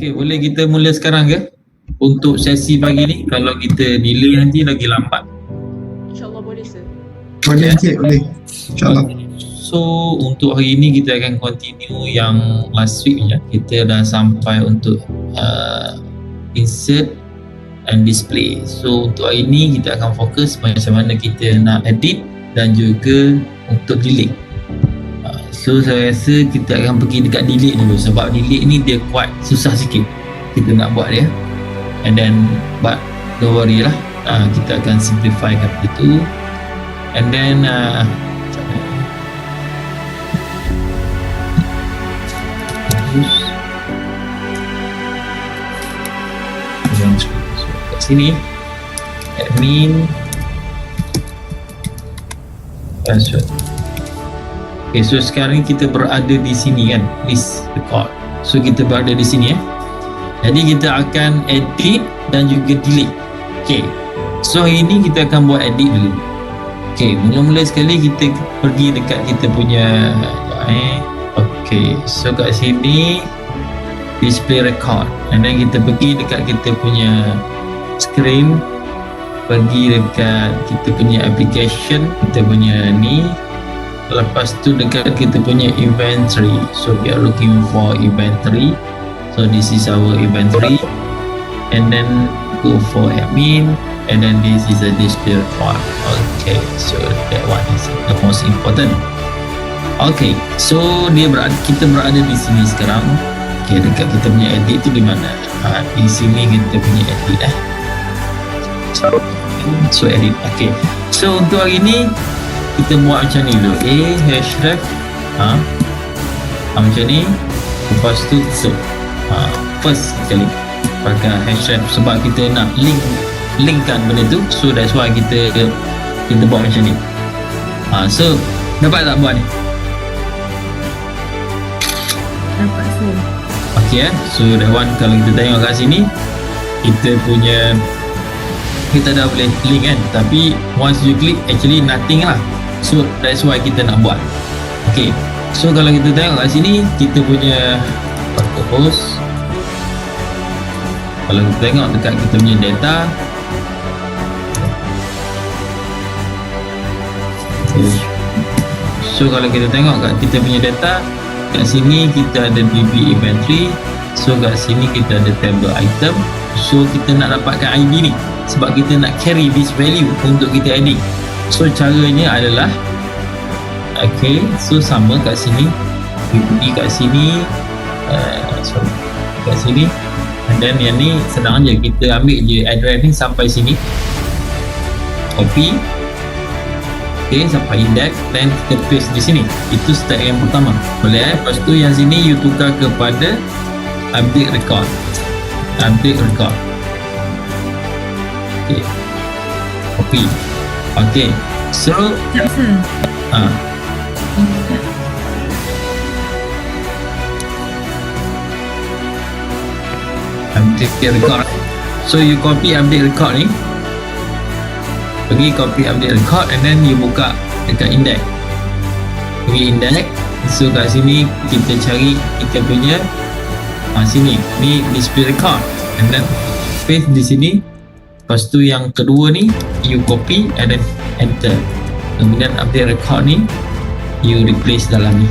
Okay, boleh kita mula sekarang ke? Untuk sesi pagi ni, kalau kita delay nanti lagi lambat. InsyaAllah boleh sir. Boleh Encik, boleh. InsyaAllah. So, untuk hari ini kita akan continue yang last week je. Kita dah sampai untuk insert and display. So, untuk hari ini kita akan fokus macam mana kita nak edit dan juga untuk delete. So, saya rasa kita akan pergi dekat delete dulu sebab delete ni dia quite susah sikit kita nak buat dia. And then, but don't worry lah, kita akan simplifykan itu. And then kat sini admin password. Okay, so sekarang kita berada di sini kan, list record. So kita berada di sini jadi kita akan edit dan juga delete. Okay, so hari ni kita akan buat edit dulu. Okay, mula-mula sekali kita pergi dekat kita punya okay, so kat sini display record, and then kita pergi dekat kita punya screen, pergi dekat kita punya application, kita punya ni, lepas tu dekat kita punya inventory. So we are looking for inventory, so this is our inventory, and then go for admin, and then this is a display record. Okay, so that one is the most important. Okay, so kita berada di sini sekarang. Okay, dekat kita punya edit tu di mana? Di sini kita punya edit so edit. Okay, so untuk hari ni kita buat macam ni dulu. Href macam ni, lepas tu so first sekali pakai href sebab kita nak linkkan benda tu, so that's why kita buat macam ni. So dapat tak buat ni? Dapat sir. Okay, so that one kalau kita tengok kat sini kita dah boleh link kan, tapi once you click actually nothing lah, so that's why kita nak buat. Okay, so kalau kita tengok kat sini kita punya host, kalau kita tengok dekat kita punya data, so kalau kita tengok kat kita punya data, kat sini kita ada DB inventory, so kat sini kita ada table item. So kita nak dapatkan ID ni sebab kita nak carry this value untuk kita edit. So caranya adalah okay, so sama kat sini, kita pergi kat sini, kat sini, and then yang ni senang je, kita ambil je address ni sampai sini, copy, okay, sampai index, then kita paste di sini. Itu step yang pertama, boleh lepas tu yang sini you tukar kepada update record. Okay, copy. Okay, so update record. So you copy update record ni, pergi copy update record, and then you buka dekat index, pergi index. So kat sini kita cari kita punya sini ni display record, and then paste di sini. Lepas tu yang kedua ni you copy and then enter, kemudian update record ni you replace dalam ni,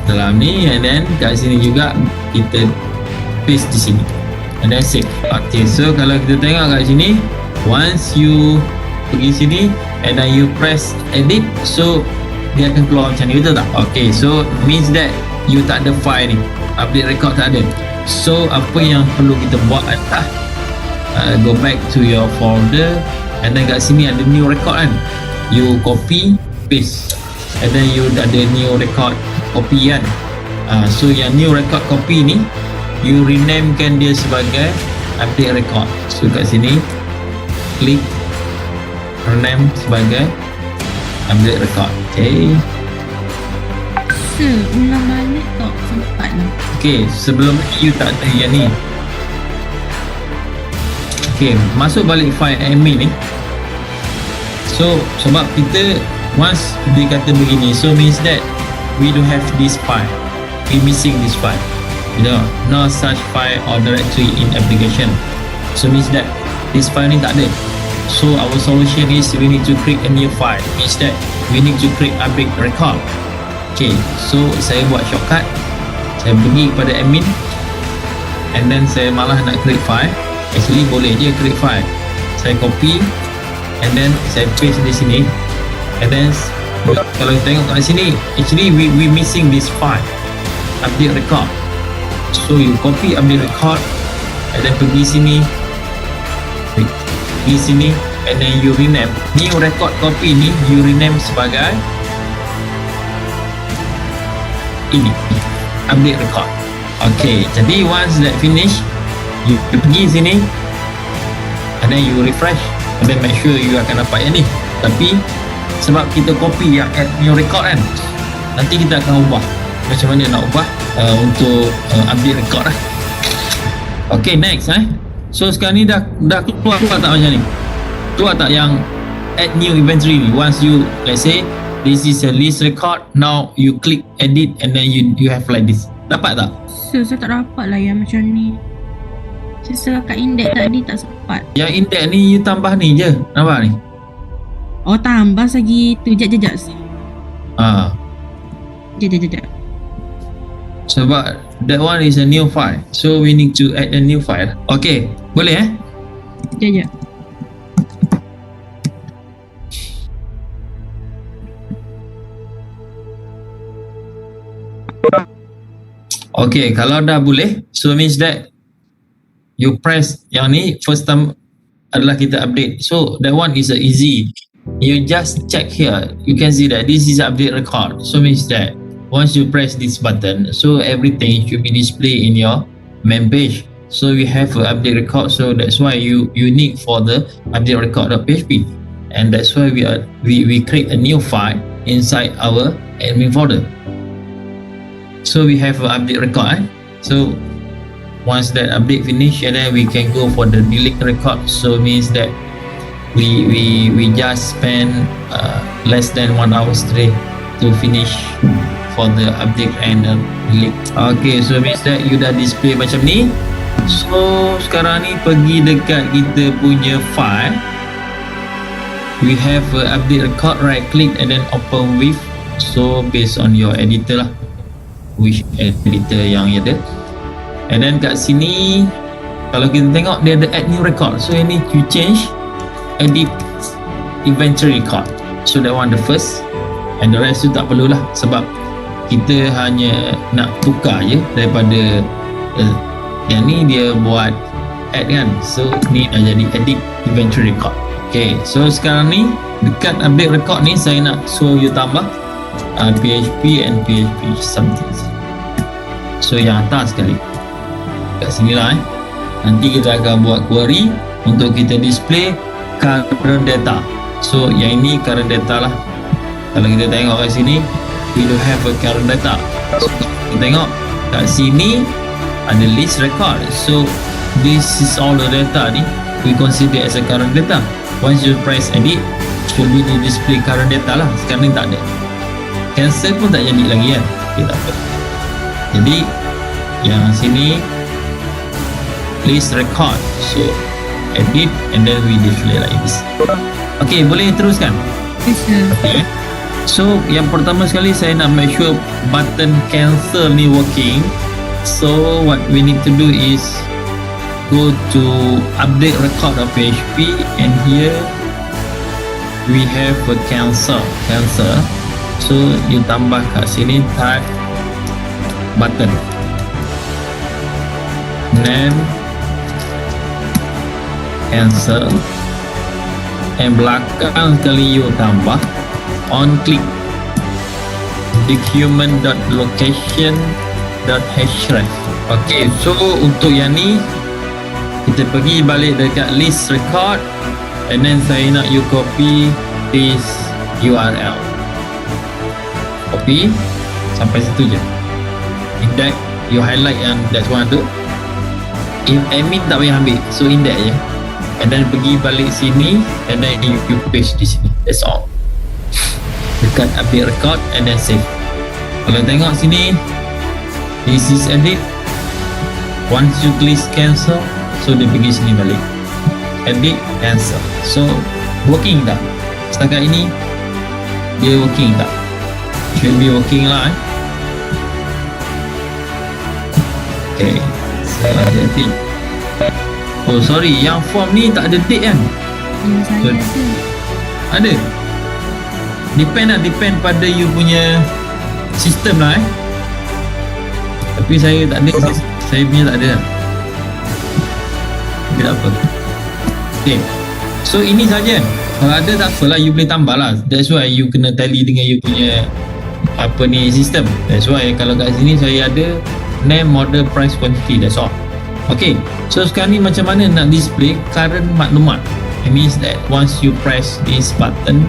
dalam ni, and then kat sini juga kita paste di sini, and then save. Okay, so kalau kita tengok kat sini, once you pergi sini and then you press edit, so dia akan keluar macam ni, betul tak? Okay, so means that you tak ada file ni, update record tak ada. So apa yang perlu kita buat adalah go back to your folder, and then kat sini ada new record kan, you copy paste, and then you ada new record copy kan. So yang new record copy ni you renamekan dia sebagai update record. So kat sini klik rename sebagai update record. Okay, Nama ni tak sempat lah. okay, sebelum ni you tak ada yang ni. Okay, masuk balik file admin ni. So sebab kita once dia kata begini, so means that we don't have this file, we missing this file, no such file or directory in application. So means that this file ni tak ada. So our solution is we need to create a new file, means that we need to create update record. Okay, so saya buat shortcut, saya pergi kepada admin, and then saya malah nak create file. Actually boleh je create file, saya copy and then saya paste di sini, and then kalau kita tengok kat sini, actually we missing this file, update record. So you copy update record and then pergi sini, and then you rename new record copy ni, you rename sebagai ini, update record. Okay, jadi once that finish, you pergi sini and then you refresh, and then make sure you akan dapat yang ni. Tapi sebab kita copy yang add new record kan, nanti kita akan ubah macam mana nak ubah untuk update record lah. Okay, next so sekarang ni dah keluar tak macam ni, keluar tak yang add new inventory ni? Once you, let's say this is a list record, now you click edit and then you have like this, dapat tak? Saya tak dapat lah yang macam ni. Saya kat index tadi tak sempat. Yang index ni you tambah ni je, nampak ni? Oh, tambah lagi tu. Jap. Jap. Sebab that one is a new file, so we need to add a new file. Okay, boleh Jap. Okay, kalau dah boleh, so means that you press yang ni first time adalah kita update. So that one is easy. You just check here, you can see that this is update record. So means that once you press this button, so everything should be displayed in your main page. So we have an update record, so that's why you need for the update record.php, and that's why we create a new file inside our admin folder. So we have an update record. So once that update finish, and then we can go for the delete record. So means that we just spend less than 1 hour straight to finish for the update and delete. Okay, so means that you dah display macam ni. So sekarang ni pergi dekat kita punya file, we have update record, right click and then open with. So based on your editor lah, which editor yang ada. And then kat sini kalau kita tengok dia ada add new record, so ini you change edit inventory record. So that one the first, and the rest tu tak perlulah sebab kita hanya nak tukar je daripada yang ni dia buat add kan, so ni dah jadi edit inventory record. Okay, so sekarang ni dekat update record ni saya nak suruh you tambah PHP and PHP something. So yang atas sekali kat sini lah nanti kita akan buat query untuk kita display current data. So yang ini current data lah. Kalau kita tengok kat sini, we don't have a current data. So kita tengok kat sini ada list record, so this is all the data ni we consider as a current data. Once you press edit, should be di display current data lah. Sekarang ni tak ada, cancel pun tak jadi lagi kan. Okay, tak apa. Jadi yang sini list record, so edit and then we display like this. Okay, boleh teruskan? Yes, sir. Okay. So yang pertama sekali saya nak make sure button cancel ni working. So what we need to do is go to update record of PHP, and here we have a cancel. So you tambah kat sini type button, name cancel, and belakang sekali you tambah on click document.location.href. Okay, so untuk yang ni kita pergi balik dekat list record, and then saya nak you copy this URL, copy sampai situ je. Index you highlight yang that's one tu, if admin tak payah ambil, so index je, and then pergi balik sini and then you paste di sini. That's all. tekan update record and then save. Kalau tengok sini, this is edit. Once you click cancel, so dia pergi sini balik. Edit, cancel. So working tak? Setakat ini dia working tak? Should be working lah. Okay, so ada date. Oh sorry, yang form ni tak ada date kan? Yang saya Betul. ada. Ada. Depend pada you punya sistem lah. Tapi saya tak ada. Saya punya tak ada. Tapi tak apa. Okay. So ini saja. Kalau ada tak apalah, you boleh tambah lah. That's why you kena tally dengan you punya apa ni sistem. That's why kalau kat sini saya ada name, model, price, quantity. That's all. Okay. So sekarang ni macam mana nak display current maklumat? It means that once you press this button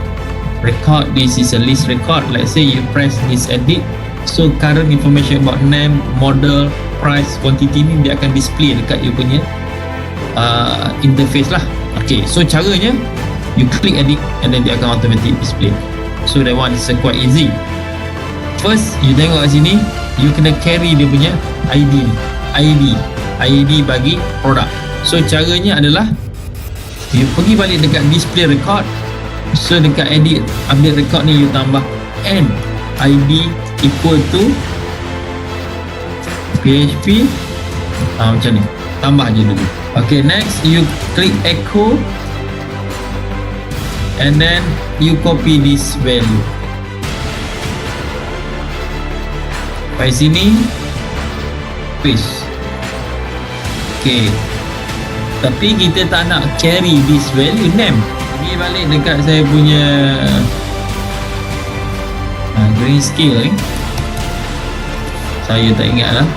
record, this is a list record. Let's say you press this edit, so current information about name, model, price, quantity ni dia akan display dekat you punya interface lah. Okay, so caranya you click edit and then dia akan automatic display. So that one is quite easy. First you tengok kat sini, you kena carry dia punya ID bagi produk. So caranya adalah you pergi balik dekat display record. So dekat edit update record ni you tambah n ID equal to PHP macam ni, tambah je dulu. Okay, next you click echo and then you copy this value kat sini, paste. Okay, tapi kita tak nak carry this value name. Pergi balik dekat saya punya Grayscale saya tak ingat lah.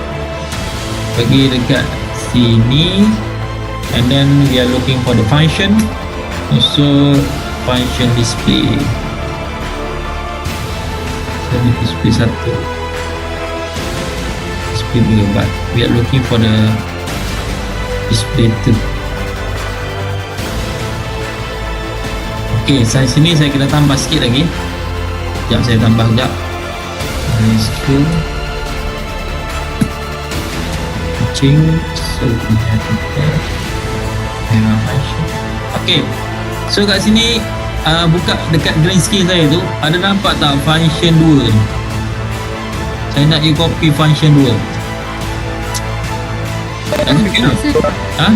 Pergi dekat sini and then we are looking for the function. So function display, so display satu, display dua, but we are looking for the display 2. Okay, saya sini saya kena tambah sikit lagi. Sekejap saya tambah sekejap. Rescue kucing. So we have that. Okay, so kat sini buka dekat Grayscale saya tu, ada nampak tak function 2 ni? Saya nak you copy function 2. Ha?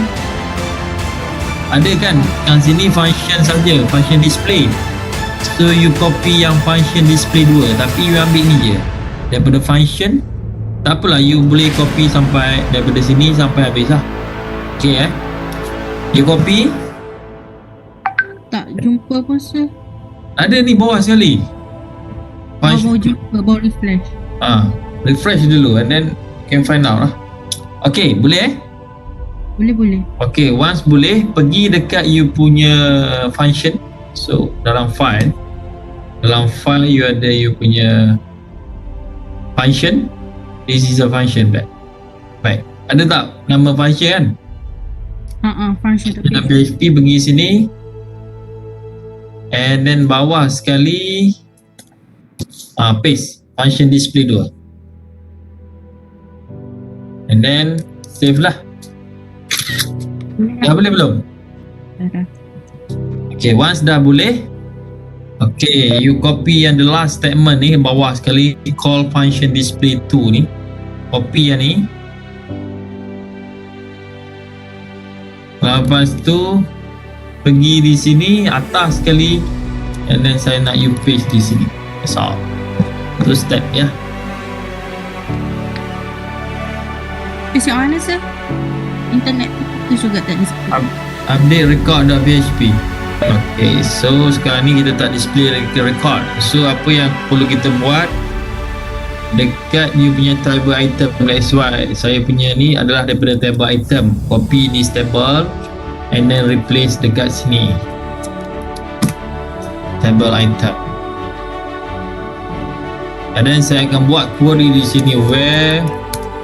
Ada kan yang sini function saja, function display. So you copy yang function display 2, tapi you ambil ni je daripada function. Tak apalah, you boleh copy sampai daripada sini sampai habis lah. Okay you copy. Tak jumpa pun sir. Ada ni bawah sekali. Baru jumpa, baru refresh. Refresh dulu and then can find out lah. Okay, boleh Boleh. Okay, once boleh, pergi dekat you punya function. So dalam file you ada you punya function. This is a function baik. Ada tak nama function kan? Function tu. Dalam PHP pergi sini and then bawah sekali paste function display 2 and then save lah. Dah boleh belum? Dah. Okay, once dah boleh, okay, you copy yang the last statement ni bawah sekali, call function display 2 ni, copy yang ni. Lepas tu pergi di sini atas sekali and then saya nak you paste di sini. That's all. Itu step ya. Paste yang mana sir? Internet tu juga tak display. Update record.php. Okay, so sekarang ni kita tak display record. So apa yang perlu kita buat, dekat you punya table item, that's why saya punya ni adalah daripada table item, copy this table and then replace dekat sini table item, and then saya akan buat query di sini where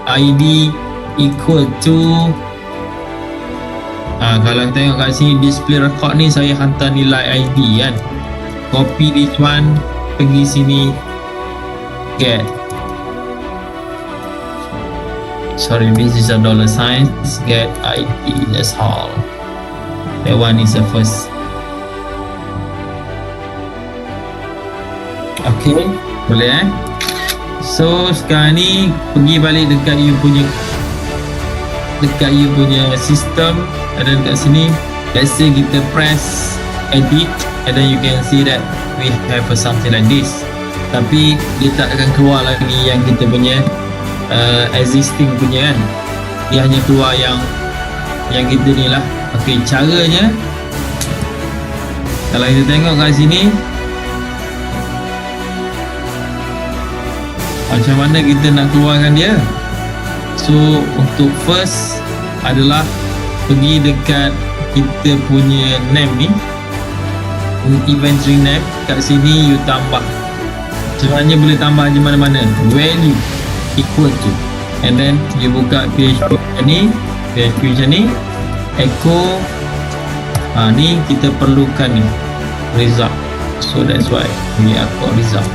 id equal to kalau tengok kat sini display record ni, saya hantar nilai ID kan, copy this one pergi sini get, sorry, this is a dollar sign, get ID, that's all. That one is the first. Okay, boleh So sekarang ni pergi balik dekat you punya sistem. Dan dekat sini, let's say kita press edit, and then you can see that we have something like this. Tapi dia tak akan keluar lagi yang kita punya existing punya kan. Dia hanya keluar yang kita ni lah. Okay, caranya kalau kita tengok kat sini, macam mana kita nak keluarkan dia. So untuk first adalah pergi dekat kita punya name ni, inventory name. Kat sini you tambah, sebenarnya boleh tambah je mana-mana, value equal to, and then you buka PHP macam ni, echo ni kita perlukan ni result. So that's why we echo result.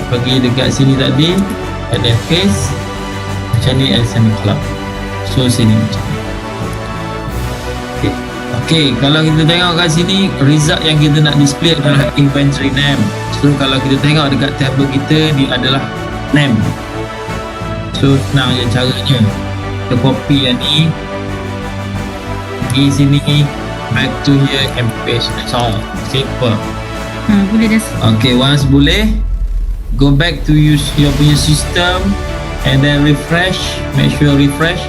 Pergi dekat sini tadi, and then paste macam ni, and semicolon. So sini macam ni. Okay, kalau kita tengok kat sini, result yang kita nak display adalah inventory name. So kalau kita tengok dekat table kita, dia adalah name. So senang je caranya. Kita copy yang ni, pergi sini, back to here, and paste. That's all. Simple. Boleh dah. Okay, once boleh, go back to use your punya system, and then refresh, make sure refresh,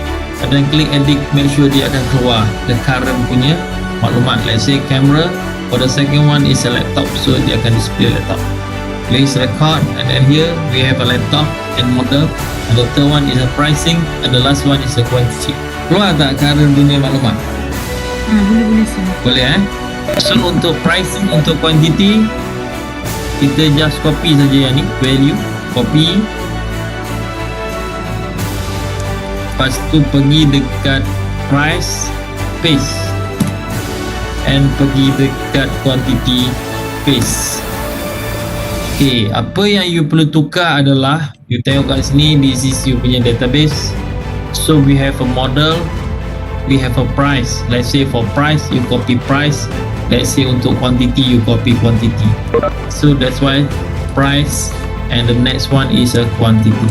and then click edit, make sure dia akan keluar the current punya maklumat. Let's say camera, for the second one is a laptop, so dia akan display laptop. Please record, and then here we have a laptop and model, and the third one is a pricing, and the last one is a quantity. Keluar tak current punya maklumat? Boleh sir. Boleh So untuk pricing, untuk quantity, kita just copy saja yang ni, value, copy. Lepas tu pergi dekat price, paste, and pergi dekat quantity, paste. Okay, apa yang you perlu tukar adalah, you tengok kat sini, this is you punya database. So we have a model, we have a price. Let's say for price, you copy price. Let's say untuk quantity, you copy quantity. So that's why price, and the next one is a quantity.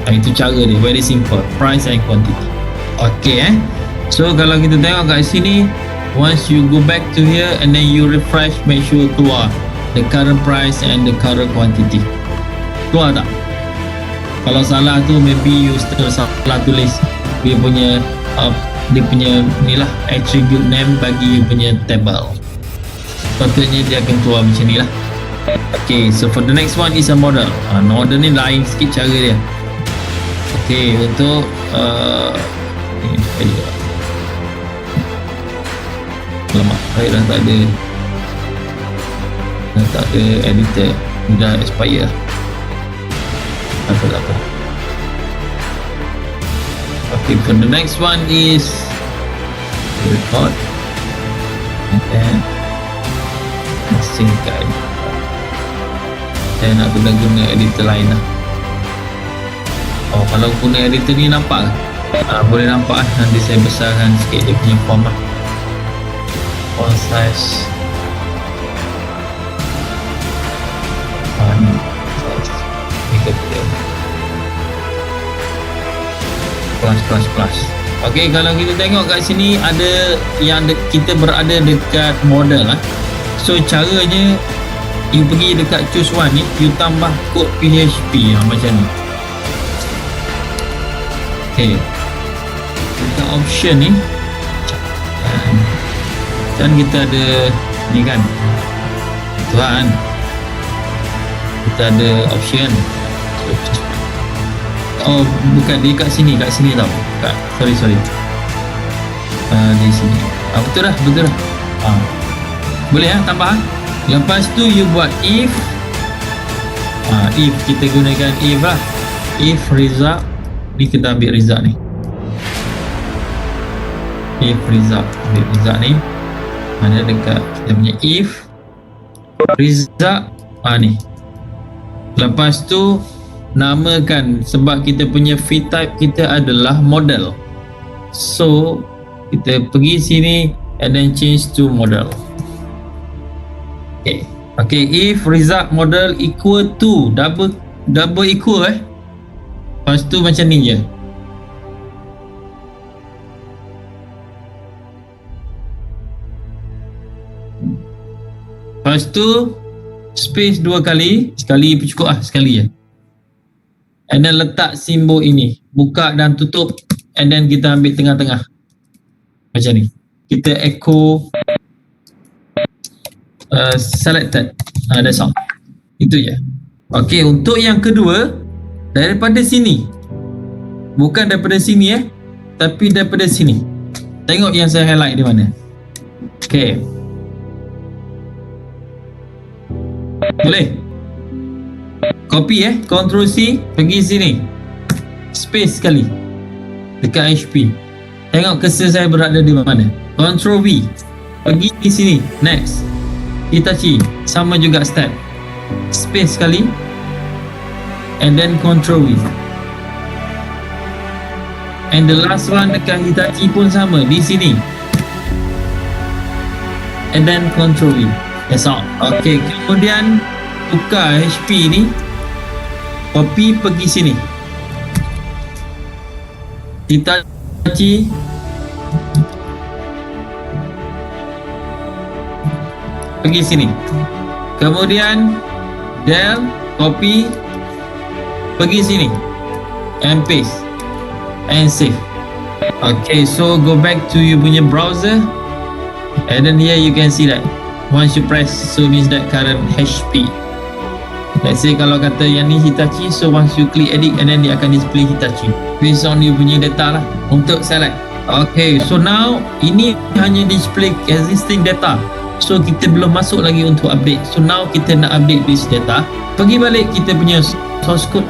Itu cara dia, very simple, price and quantity. Okay So kalau kita tengok kat sini, once you go back to here and then you refresh, make sure keluar the current price and the current quantity. Keluar tak? Kalau salah tu, maybe you still salah tulis dia punya ni lah, attribute name bagi you punya table. Patutnya dia akan keluar macam ni lah. Okay, so for the next one is a model. Model ni lain sikit cara dia. Okay, untuk ni sekali lah. Alamak, saya dah tak ada editor, dah expire. Tak apa. Okay, for the next one is record, and then masingkan. Saya nak guna editor lain lah. Kalau guna editor ni nampak boleh nampak nanti saya besarkan sikit dia punya form lah. Font size plus. Okay, kalau kita tengok kat sini, ada yang kita berada dekat model lah. So caranya, you pergi dekat choose one ni, you tambah kod PHP macam ni. Okay, dekat option ni kan kita ada ni kan, tuan, kita ada option. Bukan, dia kat sini tau. Sorry. Di sini. Betul dah. Boleh tambah. Lepas tu you buat if. If kita gunakan if lah. If result ni, kita ambil result ni. If result, ambil result ni. Mana dekat kita punya if. Rizak ni. Lepas tu namakan, sebab kita punya feed type kita adalah model, so kita pergi sini and then change to model. Okay, if result model equal to double equal lepas tu macam ni je. Lepas tu space 2 kali, sekali pun cukup sekali je. And then letak simbol ini, buka dan tutup, and then kita ambil tengah-tengah macam ni. Kita echo selected. That's all. Itu je. Okay, untuk yang kedua, daripada sini, bukan daripada sini tapi daripada sini. Tengok yang saya highlight di mana. Okay, boleh copy Ctrl C, pergi sini, space sekali dekat HP. Tengok cursor saya berada di mana. Ctrl V, pergi di sini, next, Hitachi, sama juga step, space sekali, and then Ctrl V. And the last one dekat Hitachi pun sama, di sini, and then Ctrl V. That's all. Okay, kemudian tukar HP ni, copy, pergi sini, Hitachi, pergi sini, kemudian Dell, copy, pergi sini, and paste, and save. Okay, so go back to you punya browser, and then here you can see that once you press, so means that current HP. Let's say kalau kata yang ni Hitachi, so once you click edit, and then dia akan display Hitachi based on you punya data lah untuk select. Okay, so now ini hanya display existing data, so kita belum masuk lagi untuk update. So now kita nak update this data, pergi balik kita punya source code,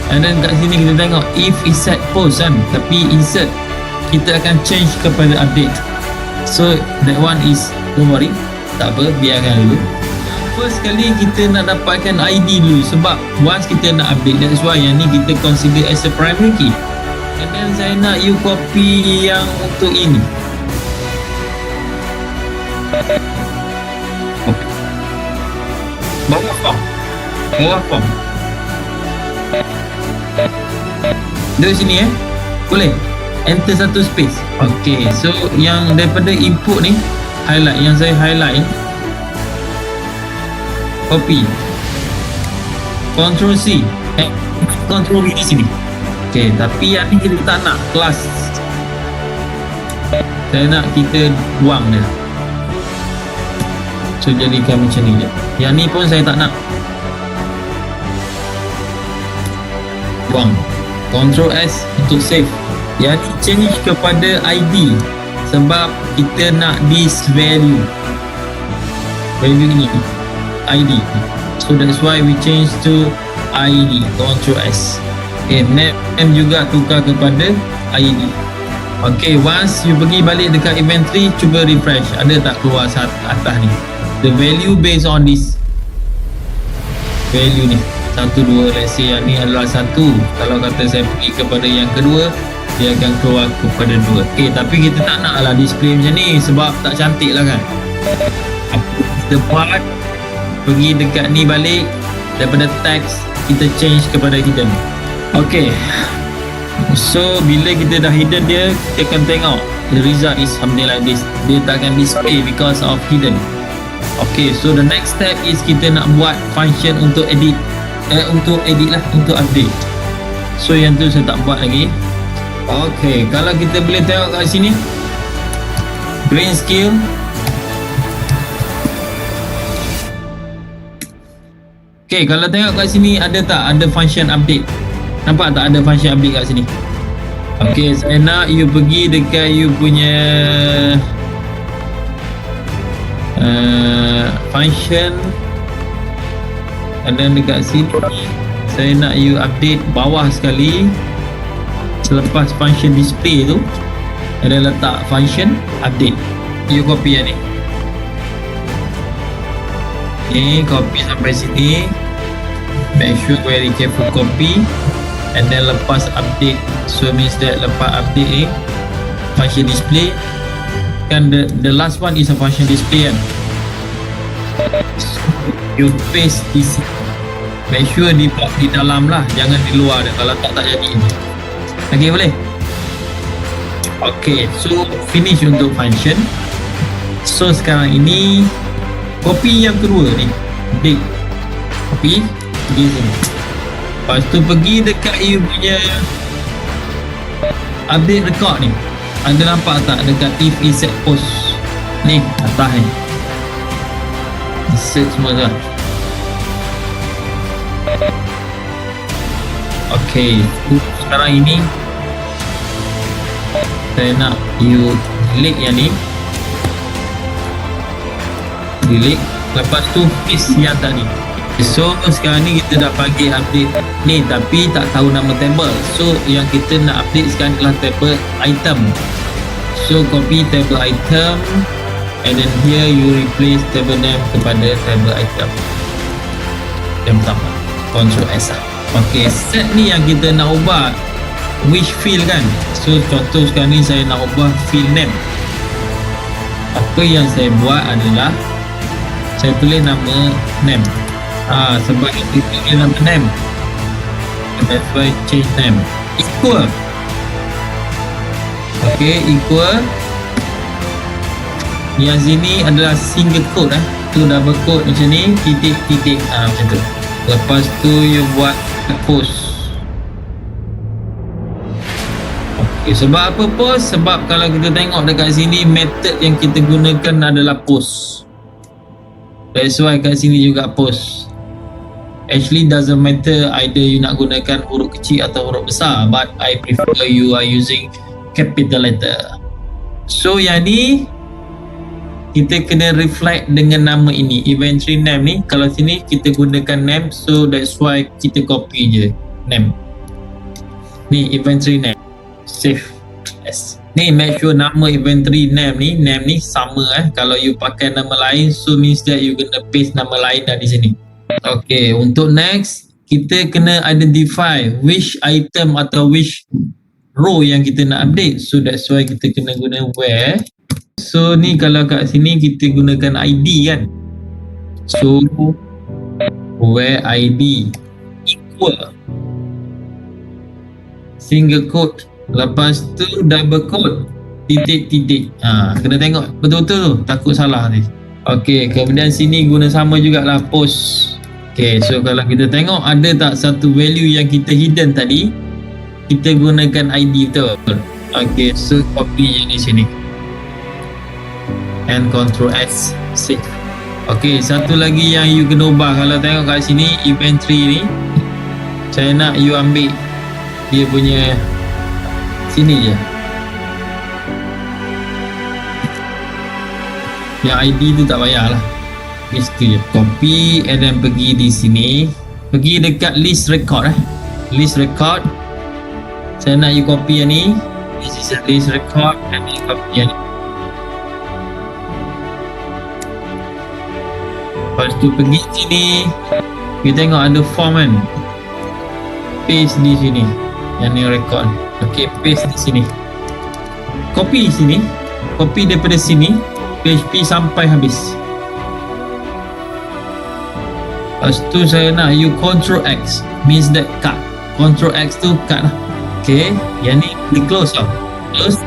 and then kat sini kita tengok if is set post kan, tapi insert kita akan change kepada update. So that one is, don't worry, tak apa, biarkan dulu. First kali kita nak dapatkan ID dulu, sebab once kita nak update, that's why yang ni kita consider as a primary key. And then saya nak you copy yang untuk ini, bawah form dari sini boleh enter satu space. Okay, so yang daripada input ni, highlight, yang saya highlight, copy, Ctrl C, Ctrl V di sini. Okay, tapi yang ni kita tak nak kelas, saya nak kita buang dia, so jadikan macam ni je. Yang ni pun saya tak nak, buang. Ctrl S untuk save. Yang ni change kepada ID, sebab kita nak this value ini ID, so that's why we change to ID. Ctrl S. Okay, name juga tukar kepada ID. Okay, once you pergi balik dekat inventory, cuba refresh, ada tak keluar atas ni the value based on this value ni, 1, 2, let's say yang ni adalah 1. Kalau kata saya pergi kepada yang kedua, dia akan keluar kepada 2. Okay, tapi kita tak nak lah display macam ni, sebab tak cantik lah kan. Kita buat, pergi dekat ni balik, daripada text kita change kepada hidden. Okay, so bila kita dah hidden dia, kita akan tengok the result is something like this. Dia tak akan display because of hidden. Okay, so the next step is kita nak buat function untuk edit, untuk update. So yang tu saya tak buat lagi. Okay, kalau kita boleh tengok kat sini, green scale, okay, kalau tengok kat sini ada tak ada function update? Nampak tak ada function update kat sini? Okay, saya nak you pergi dekat you punya function, and then dekat sini saya nak you update bawah sekali, selepas function display tu ada letak function update. You copy yang ni, Ni copy sampai sini. Make sure very careful copy. And then lepas update, so means that lepas update ni function display kan, the last one is a function display kan. So, you paste di sini. Make sure di dalam lah, jangan di luar dah. Kalau tak jadi. Okay, boleh? Okay, so finish untuk function. So sekarang ini copy yang kedua ni, date. Copy pergi sini. Lepas tu pergi dekat you punya update record ni. Anda nampak tak dekat if insert post ni atas ni, insert semua tu. Okay, sekarang ini saya nak you delete yang ni, delete. Lepas tu paste yang tadi. So sekarang ni kita dah bagi update ni tapi tak tahu nama table. So yang kita nak update sekarang adalah table item. So copy table item and then here you replace table name kepada table item yang pertama. Ctrl S. Ok, set ni yang kita nak ubah which field kan. So contoh sekarang ni saya nak ubah field name. Apa yang saya buat adalah saya tulis nama name. Sebab itu tulis nama name, that's why change name. Equal. Ok, equal. Yang sini adalah single quote tu double quote macam ni, titik macam tu. Lepas tu you buat post. Okay, sebab apa post? Sebab kalau kita tengok dekat sini method yang kita gunakan adalah post. That's why kat sini juga post. Actually doesn't matter either you nak gunakan huruf kecil atau huruf besar, but I prefer you are using capital letter. So yang ni kita kena reflect dengan nama ini, inventory name ni. Kalau sini kita gunakan name, so that's why kita copy je name. Ni inventory name, save as. Ni make sure nama inventory name ni sama Kalau you pakai nama lain, so means that you kena paste nama lain dah di sini. Okay, untuk next kita kena identify which item atau which row yang kita nak update. So that's why kita kena guna where. So ni kalau kat sini kita gunakan ID kan. So where ID equal single quote, lepas tu double quote, titik. Kena tengok betul-betul tu, takut salah ni. Okay, kemudian sini guna sama jugalah post. Okay, so kalau kita tengok ada tak satu value yang kita hidden tadi, kita gunakan ID betul. Okay, so copy yang di sini and Ctrl S, save. Okay, satu lagi yang you kena ubah. Kalau tengok kat sini inventory ni, saya nak you ambil dia punya sini je, yang ID tu tak payahlah, itu je. Copy and then pergi di sini, pergi dekat list record list record. Saya nak you copy yang ni, this is a list record, and then copy yang ni. Lepas tu pergi sini, kita tengok ada form kan, paste di sini yang ni record. Ok, paste di sini, copy sini, copy daripada sini PHP sampai habis. Lepas tu saya nak you Ctrl X, means that cut. Ctrl X tu cut lah. Okay, yang ni di close tau, close.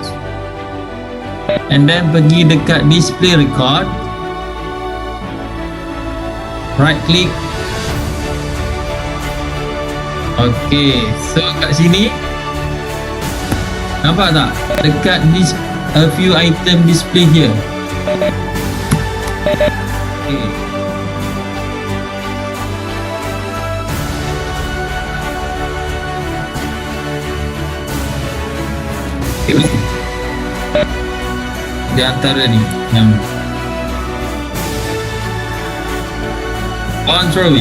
And then pergi dekat display record, right click. Okay, so kat sini nampak tak dekat this a few item display here. Okay, di antara ni yang Ctrl V.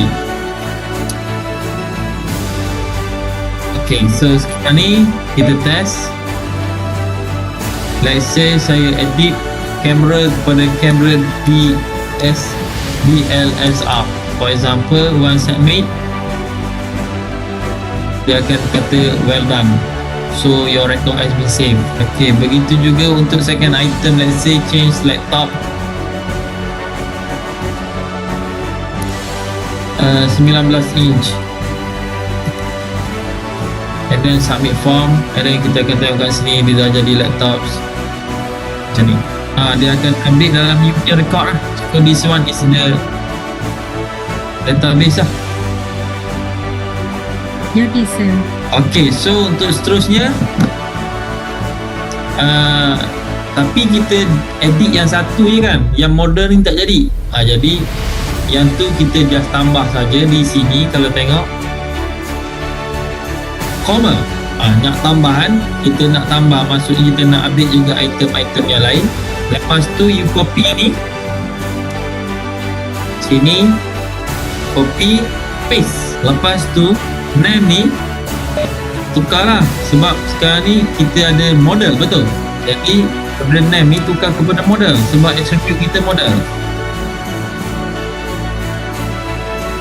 Okay, so sekarang ni kita test. Let's say saya edit kamera kepada kamera DS DLSR. For example, one submit, dia akan kata well done, so your record has been saved. Okay, begitu juga untuk second item. Let's say change laptop 19 inch, and then submit form, and then kita akan tengok kat sini dia dah jadi laptop macam ni. Dia akan update dalam you punya record lah. So this one is the database lah. Ya, sir. Okay, so untuk seterusnya tapi kita edit yang satu je kan, yang model ni tak jadi. Jadi yang tu kita just tambah saja di sini. Kalau tengok comma, nak tambahan, kita nak tambah, maksudnya kita nak update juga item-item yang lain. Lepas tu you copy ni sini, copy paste. Lepas tu name ni tukarlah, sebab sekarang ni kita ada model, betul? Jadi kepada name ni tukar kepada model, sebab attribute kita model.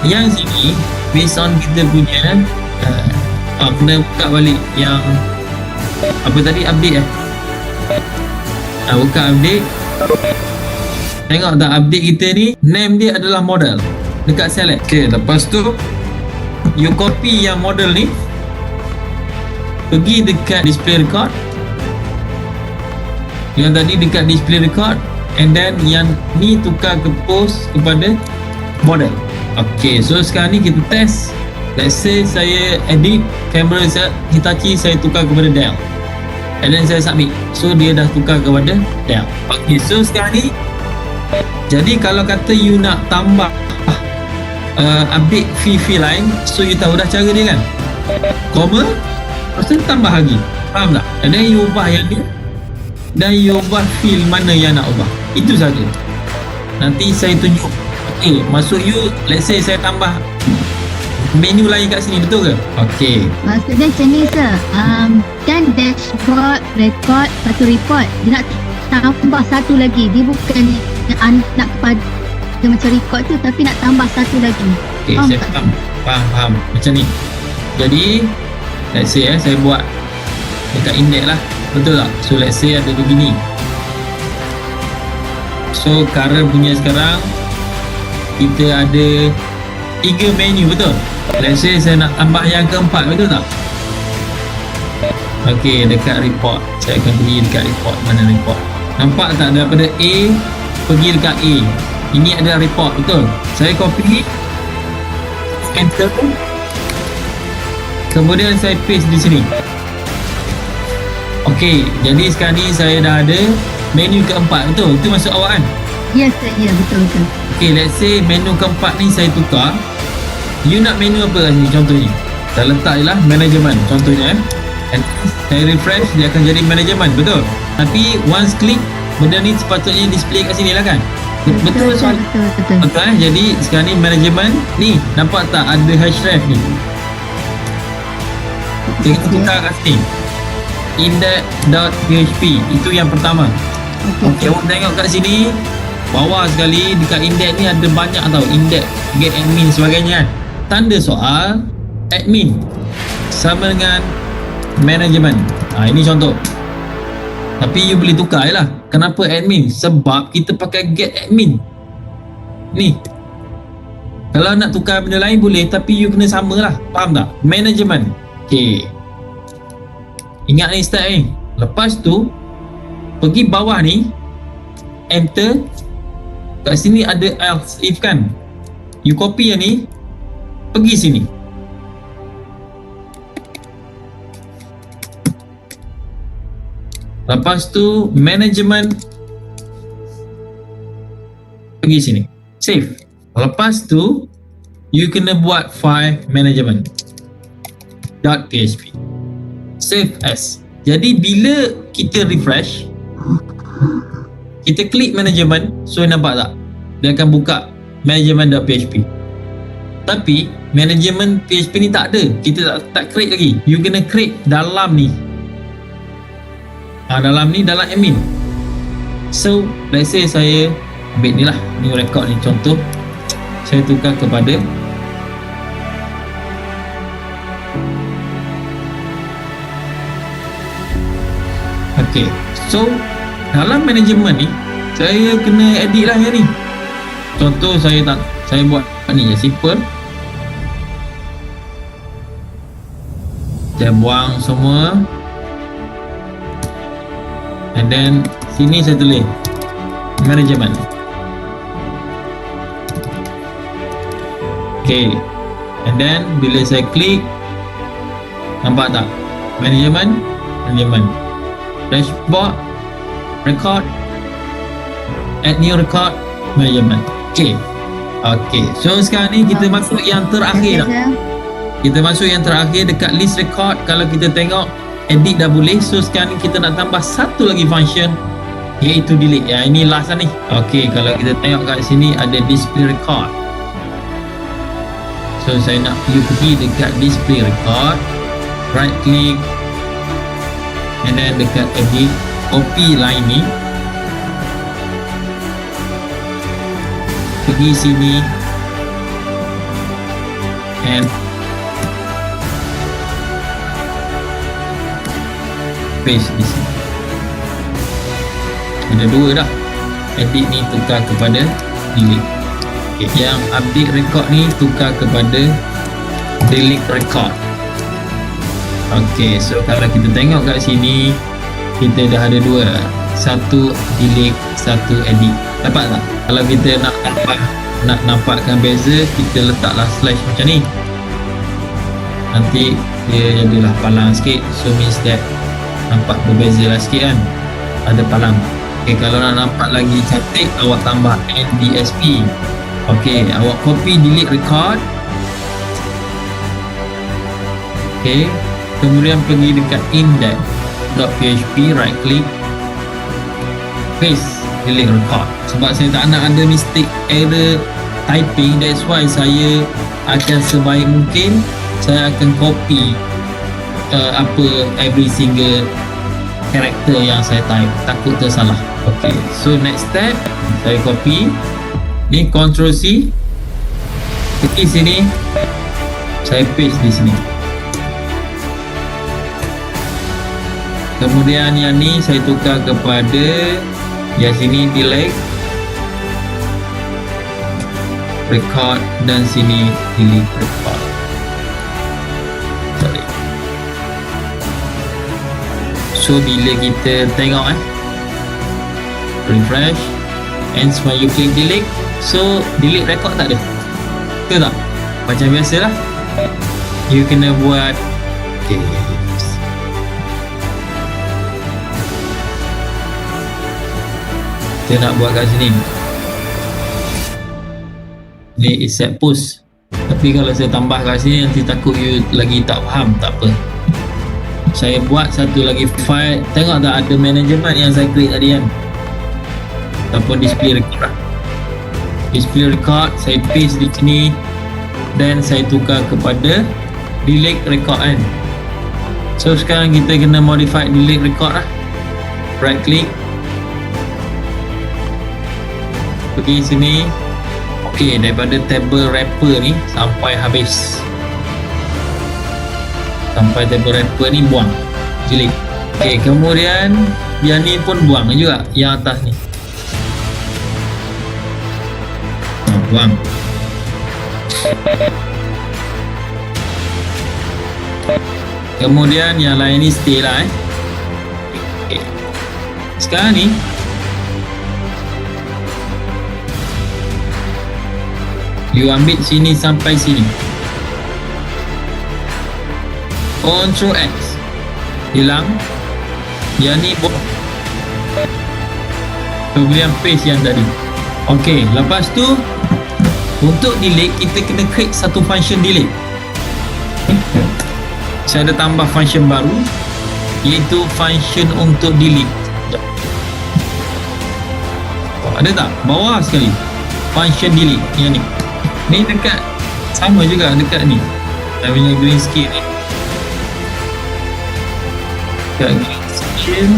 Yang sini based on kita punya kena buka balik yang apa tadi, update buka update. Tengok tak update kita ni, name dia adalah model dekat select. Okay, lepas tu you copy yang model ni, pergi dekat display record, yang tadi dekat display record, and then yang ni tukar ke post kepada model. Okay, so sekarang ni kita test. Let's say saya edit kamera Hitachi, saya tukar kepada Dell, and then saya submit, so dia dah tukar kepada Dell. Okay, so sekarang ni jadi kalau kata you nak tambah update fee lain, so you tahu dah cara dia kan, comma, lepas tu tambah lagi, faham tak? And then you ubah yang ni, dan you ubah field mana yang nak ubah, itu saja. Nanti saya tunjuk. Okay, maksud you, let's say saya tambah menu lain kat sini, betul ke? Okay, Maksudnya macam ni sir, kan dashboard, record, satu report, dia nak tambah satu lagi. Dia bukan nak kepada macam record tu, tapi nak tambah satu lagi. okay, saya faham macam ni. Jadi let's say saya buat dekat index lah, betul tak? So let's say ada begini. So current punya sekarang kita ada 3 menu, betul? Let's say saya nak tambah yang keempat, betul tak? Okay, dekat report, saya akan pergi dekat report. Mana report? Nampak tak, daripada A pergi dekat A, ini ada report, betul? Saya copy, enter, kemudian saya paste di sini. Okay, jadi sekarang ni saya dah ada menu keempat, betul? Itu maksud awak kan? Yes sir, ya betul. Okay, let's say menu keempat ni saya tukar. You nak menu apa kat sini contohnya? Saya letak je lah management contohnya, and saya refresh, dia akan jadi management, betul? Tapi once click, benda ni sepatutnya display kat sini lah kan? Betul soal? Betul. Jadi sekarang ni management ni, nampak tak ada href ni? Kita tukar kat sini, index.php, itu yang pertama. Okay, awak tengok kat sini bawah sekali, dekat index ni ada banyak tau, index, get admin sebagainya kan. Tanda soal admin sama dengan management. Ini contoh. Tapi you boleh tukar je lah. Kenapa admin? Sebab kita pakai get admin ni. Kalau nak tukar benda lain boleh, tapi you kena sama lah, faham tak? Management. Okay, ingat ni start ni. Lepas tu pergi bawah ni, enter. Kat sini ada else if kan, you copy yang ni, pergi sini. Lepas tu management, pergi sini, save. Lepas tu you kena buat file management .php, save as. Jadi bila kita refresh, kita klik management, so nampak tak, dia akan buka management.php. Tapi management PHP ni tak ada, kita tak create lagi. You kena create dalam ni, dalam ni, dalam admin. So let's say saya ambil ni lah, new record ni contoh. saya tukar kepada okey. So dalam manajemen ni saya kena edit lah yang ni. Contoh saya buat ni je simple. Saya buang semua, and then sini saya tulis management. Okay, and then bila saya klik, nampak tak management, dashboard, record, add new record, management. Okay, so sekarang ni kita masuk yang terakhir dah. Kita masuk yang terakhir dekat list record. Kalau kita tengok edit dah boleh. So sekarang ni kita nak tambah satu lagi function, iaitu delete. Ya, ini last lah ni. Okey, kalau kita tengok kat sini ada display record. So saya nak pergi dekat display record, right click, and then dekat edit, copy line ni, pergi sini, and paste di sini. Ada dua dah. Edit ni tukar kepada delete. Okay. Yang update record ni tukar kepada delete record. Ok, so kalau kita tengok kat sini, kita dah ada dua. Satu delete, satu edit. Dapat tak? Kalau kita nak nampakkan beza, kita letaklah slash macam ni. Nanti dia jadilah palang sikit. So means that nampak berbeza lah sikit kan, ada palang. Ok, kalau nak nampak lagi cantik, awak tambah NDSP. Ok, awak copy delete record. Ok, kemudian pergi dekat index.php, right click, paste delete record. Sebab saya tak nak ada mistake error typing, that's why saya akan sebaik mungkin saya akan copy every single karakter yang saya type, takut tersalah. Ok, so next step, saya copy ni, Ctrl C, pergi sini, saya paste di sini. Kemudian yang ni saya tukar kepada yang sini, delete record, dan sini delete record. So bila kita tengok refresh, and when you click delete, so delete record tak ada, betul tak? Macam biasalah, you kena buat. Okay, kita nak buat kat sini ni is set post, tapi kalau saya tambah kat sini nanti takut you lagi tak faham. Tak apa, saya buat satu lagi file. Tengok tak ada management yang saya create tadi kan, ataupun display record. Display record saya paste di sini, dan saya tukar kepada delete record kan. So sekarang kita kena modify delete record lah. Right click, pergi sini. Ok, daripada table wrapper ni sampai habis, sampai table wrapper ni buang, delete. Ok, kemudian yang ni pun buang juga, yang atas ni buang. Kemudian yang lain ni stay lah okay. Sekarang ni you ambil sini sampai sini, Ctrl X, hilang yang ni, kemudian paste yang tadi. Ok, lepas tu untuk delete kita kena create satu function delete. Saya ada tambah function baru, iaitu function untuk delete. Ada tak? Bawah sekali function delete yang ni. Ni dekat, sama juga dekat ni, saya punya green screen ni, dekat green screen,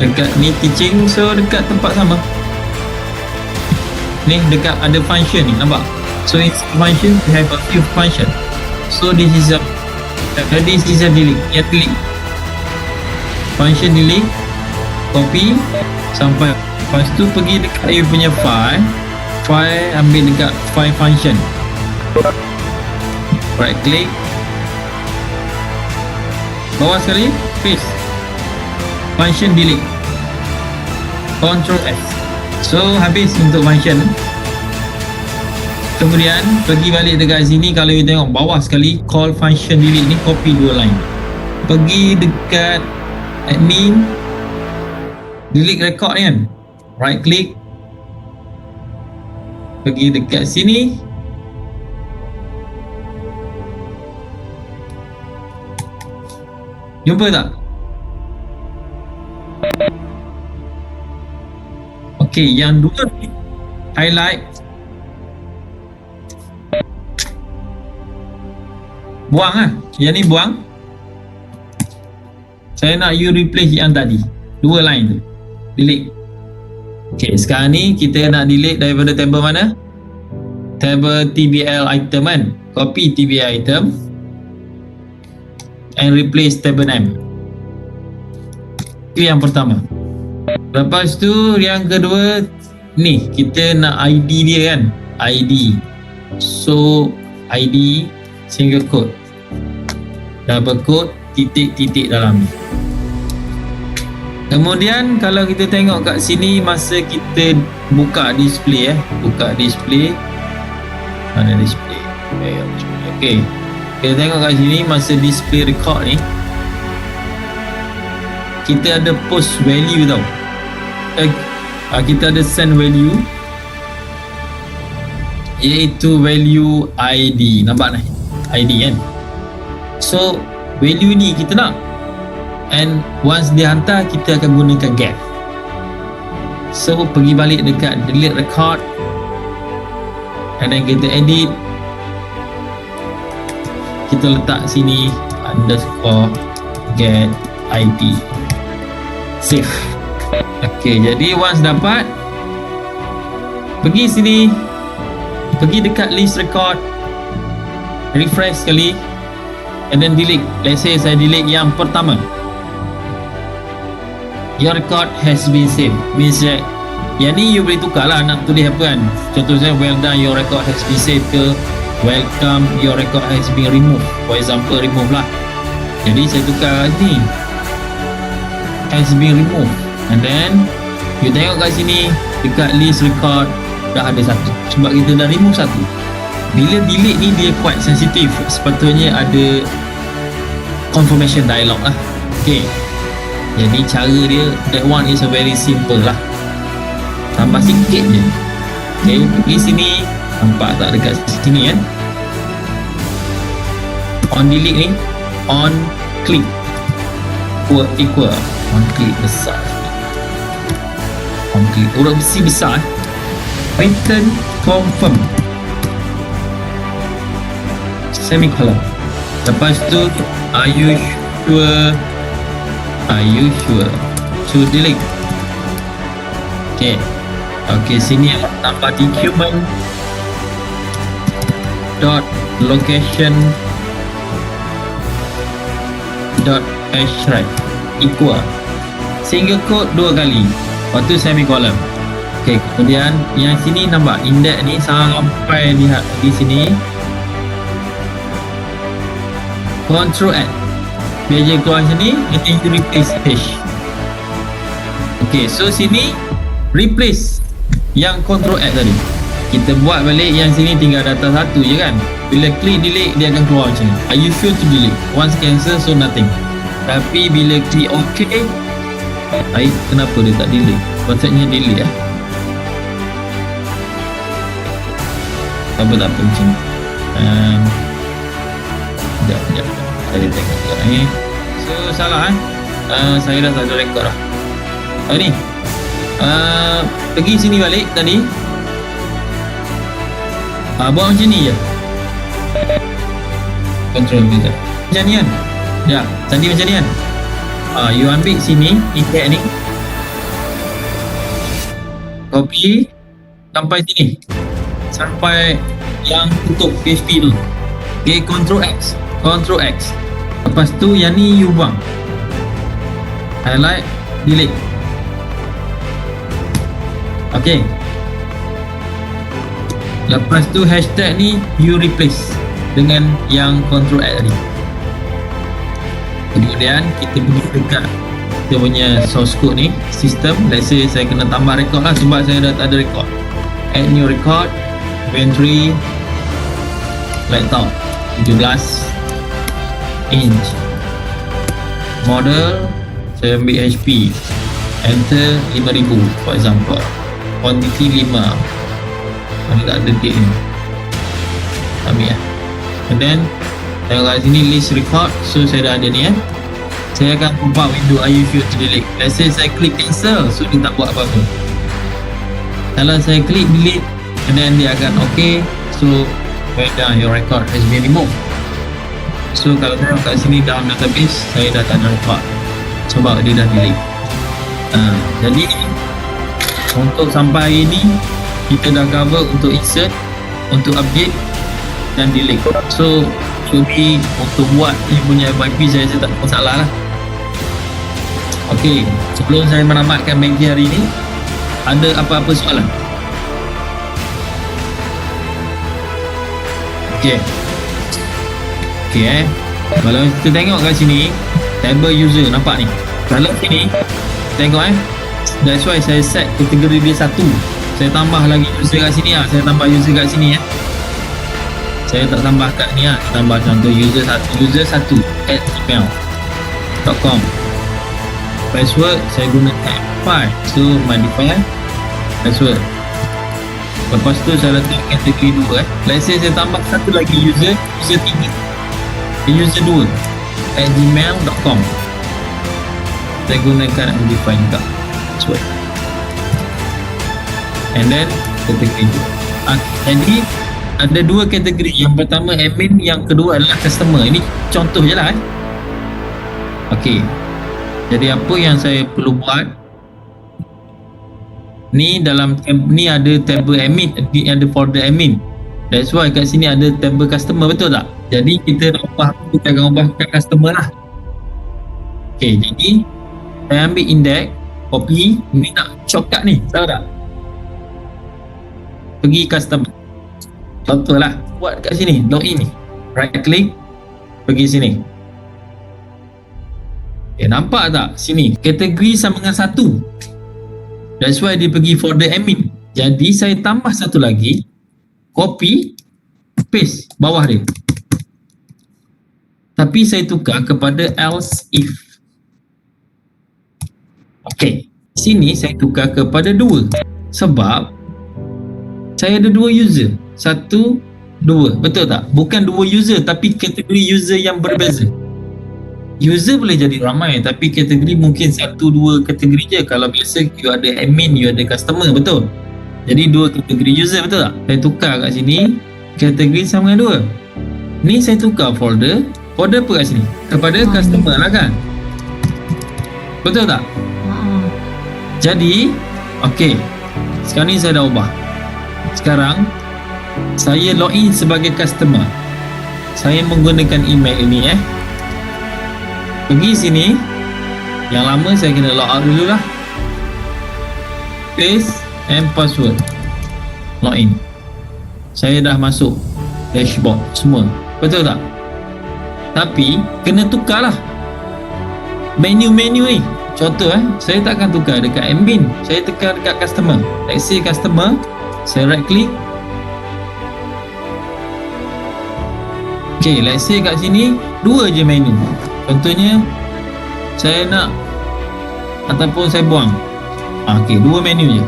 dekat ni teaching, so dekat tempat sama. ni dekat ada function ni, nampak? So in function we have a few function. So this is a delete. Ya, delete. Function delete, copy sampai lepas tu pergi dekat you punya file, ambil dekat file function, right click, bawah sekali paste, function delete, Ctrl S. So habis untuk function. Kemudian pergi balik dekat sini, kalau you tengok bawah sekali call function delete ni, copy 2 line, pergi dekat admin, delete record ni kan, right click, pergi dekat sini, jumpa tak? Okey, yang dua ni highlight, buang lah, yang ni buang. Saya nak you replace yang tadi 2 line tu, delete. Okey, sekarang ni kita nak delete daripada table mana? Table TBL item kan. Copy TBL item and replace table name. Itu yang pertama. Lepas tu yang kedua ni, kita nak ID dia kan, ID. So ID single quote, double quote, titik-titik dalam ni. Kemudian kalau kita tengok kat sini, masa kita buka display buka display, mana display? Okey, kita tengok kat sini masa display record ni, kita ada post value tau. Kita ada send value, iaitu value ID. Nampak ni? ID kan? So value ni kita nak, and once dia hantar, kita akan gunakan get. So pergi balik dekat delete record, and then kita edit, kita letak sini underscore get ID, save. Ok, jadi once dapat, pergi sini, pergi dekat list record, refresh sekali, and then delete. Let's say saya delete yang pertama, your record has been saved, means that yang ni you boleh tukar lah nak tulis apa kan. Contoh saya, well done, your record has been saved, ke welcome, your record has been removed, for example, remove lah. Jadi saya tukar ni, has been removed, and then you tengok kat sini dekat list record dah ada satu, sebab kita dah remove satu. Bila delete ni dia quite sensitif, sepatutnya ada confirmation dialog lah. Okay, jadi cara dia, that one is a very simple lah, tambah sikit je. Okay, pergi sini, nampak tak dekat sini kan, on delete ni, on click equal, on click besar, on click huruf C besar, return confirm, semicolon. Lepas tu, are you sure to delete? Okay, okay, sini tambah document dot location dot href equal single quote 2 kali, lepas tu semicolon. Okay, kemudian yang sini nampak index ni sampai lihat di sini, Ctrl N, biar je keluar sini, and then you replace page. Okay, so sini replace yang Ctrl N tadi, kita buat balik yang sini, tinggal data satu je kan. Bila klik delete, dia akan keluar macam ni, are you sure to delete? Once cancel, so nothing. Tapi bila klik OK, kenapa dia tak delete? Patutnya delete lah. Tak apa macam ni. Sekejap saya tengok sekejap ni. So salah saya dah tak ada rekod lah. Ni pergi sini balik tadi, buat macam ni je, control kita macam ni kan. Ya, tadi macam ni kan. You ambil sini, ikat ni, copy, sampai sini, sampai yang tutup PHP tu. Okay, Ctrl X. Lepas tu yang ni you buang, highlight, delete. Okay, lepas tu hashtag ni you replace dengan yang Ctrl X tadi. Kemudian kita pergi dekat kita punya source code ni, sistem. Let's say saya kena tambah record lah sebab saya dah tak ada record. Add new record, inventory, laptop 17 inch, model saya ambil HP, enter 5000 for example, quantity 5. Mana tak ada date ni, ambil lah. And then tengok kat sini list record. So saya dah ada ni saya akan buka window are you sure to delete. Let's say saya klik cancel, so dia tak buat apa-apa. Kalau saya klik delete, and then dia akan okay, so whether your record has been removed. So kalau tengok kat sini dalam database, saya dah tak ada record sebab dia dah delete. Jadi untuk sampai hari ni kita dah cover untuk insert, untuk update dan delete. So be untuk buat ni punya FYP saya tak ada masalah lah. Ok, sebelum saya menamatkan Maggie hari ni, ada apa-apa soalan? Ok, kalau kita tengok kat sini table user, nampak ni kalau sini tengok that's why saya set kategori dia 1. Saya tambah lagi user kat sini saya tambah user kat sini saya tak tambah kat ni tambah contoh user 1 at gmail.com. Password saya guna F5, so modify password. Lepas tu saya letak kategori 2 let's say saya tambah satu lagi user 3, user 2 at gmail.com. Saya gunakan modify juga password, and then kategori 2. Jadi ada dua kategori, yang pertama admin, yang kedua adalah customer. Ini contoh je lah ok, jadi apa yang saya perlu buat ni, dalam ni ada table admin, ada folder admin, that's why kat sini ada table customer, betul tak? Jadi kita nak ubah, kita akan ubah kat customer lah. ok, jadi saya ambil index, copy ni, nak shortcut ni, tahu tak? Pergi customer, contoh lah buat kat sini, login ni, right click, pergi sini. Nampak tak sini kategori sama dengan 1, that's why dia pergi folder admin. Jadi saya tambah satu lagi, copy paste bawah dia, tapi saya tukar kepada else if. ok, sini saya tukar kepada 2 sebab saya ada 2 user, 1, 2, betul tak? Bukan 2 user tapi kategori user yang berbeza. User boleh jadi ramai tapi kategori mungkin 1, 2 kategori je. Kalau biasa you ada admin, you ada customer, betul? Jadi 2 kategori user, betul tak? Saya tukar kat sini kategori sama dengan 2. Ni saya tukar folder apa kat sini? Kepada customer lah kan? Betul tak? Jadi ok, sekarang ni saya dah ubah. Sekarang saya login sebagai customer. Saya menggunakan email ini pergi sini. Yang lama saya kena log out dulu lah. Paste and password, login. Saya dah masuk dashboard semua, betul tak? Tapi kena tukar lah menu-menu ni. Contoh saya takkan tukar dekat admin, saya tukar dekat customer. Let's say customer, saya right click. ok, let's say kat sini 2 je menu. Contohnya saya nak ataupun saya buang. Ok, 2 menu je,